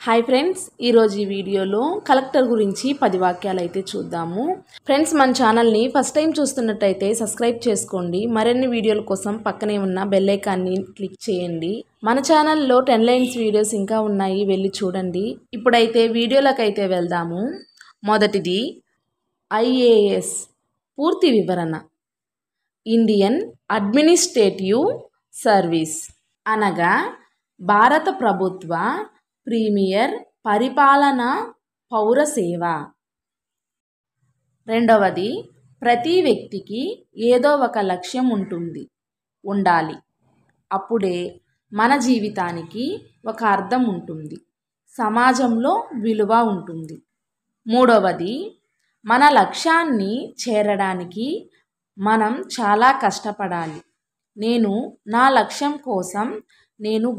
Hi friends, ఈరోజు ఈ వీడియోలో కలెక్టర్ గురించి 10 వాక్యాలు అయితే చూద్దాము. ఫ్రెండ్స్, మన ఛానల్ని ఫస్ట్ టైం చూస్తున్నట్టయితే సబ్స్క్రైబ్ చేసుకోండి. మరిన్ని వీడియోల కోసం పక్కనే ఉన్న బెల్ ఐకాన్ని క్లిక్ చేయండి. మన ఛానల్లో 10 లైన్స్ వీడియోస్ ఇంకా ఉన్నాయి, వెళ్ళి చూడండి. ఇప్పుడైతే వీడియోలకైతే వెళ్దాము. మొదటిది ఐఏఎస్ పూర్తి వివరణ. ఇండియన్ అడ్మినిస్ట్రేటివ్ సర్వీస్ అనగా భారత ప్రభుత్వ ప్రీమియర్ పరిపాలన పౌర సేవ. రెండవది, ప్రతి వ్యక్తికి ఏదో ఒక లక్ష్యం ఉండాలి. అప్పుడే మన జీవితానికి ఒక అర్థం ఉంటుంది, సమాజంలో విలువ ఉంటుంది. మూడవది, మన లక్ష్యాన్ని చేరడానికి మనం చాలా కష్టపడాలి. నేను నా లక్ష్యం కోసం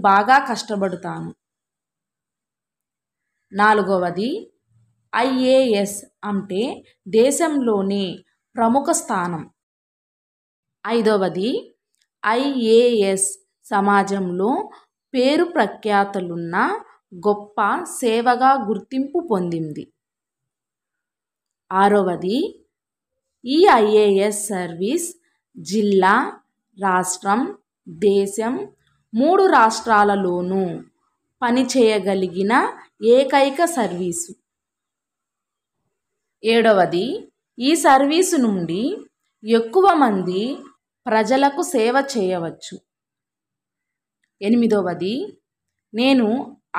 బాగా కష్టపడతాను. నాలుగవది, ఐఏఎస్ అంటే దేశంలోనే ప్రముఖ స్థానం. ఐదవది, ఐఏఎస్ సమాజంలో పేరు ప్రఖ్యాతులున్న గొప్ప సేవగా గుర్తింపు పొందింది. ఆరవది, ఈ ఐఏఎస్ సర్వీస్ జిల్లా, రాష్ట్రం, దేశం 3 రాష్ట్రాలలోనూ పనిచేయగలిగిన ఏకైక సర్వీసు. ఏడవది, ఈ సర్వీసు నుండి ఎక్కువ మంది ప్రజలకు సేవ చేయవచ్చు. ఎనిమిదవది, నేను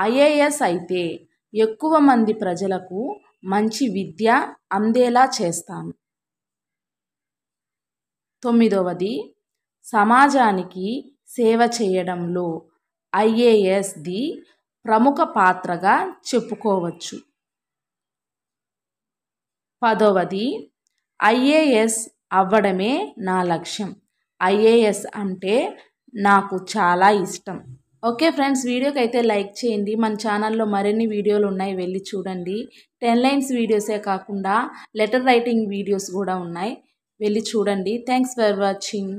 ఐఏఎస్ అయితే ఎక్కువ మంది ప్రజలకు మంచి విద్య అందేలా చేస్తాను. తొమ్మిదవది, సమాజానికి సేవ చేయడంలో ఐఏఎస్ది ప్రముఖ పాత్రగా చెప్పుకోవచ్చు. పదవది, ఐఏఎస్ అవ్వడమే నా లక్ష్యం. ఐఏఎస్ అంటే నాకు చాలా ఇష్టం. ఓకే ఫ్రెండ్స్, వీడియోకి అయితే లైక్ చేయండి. మన ఛానల్లో మరిన్ని వీడియోలు ఉన్నాయి, వెళ్ళి చూడండి. 10 లైన్స్ వీడియోసే కాకుండా లెటర్ రైటింగ్ వీడియోస్ కూడా ఉన్నాయి, వెళ్ళి చూడండి. Thanks for watching.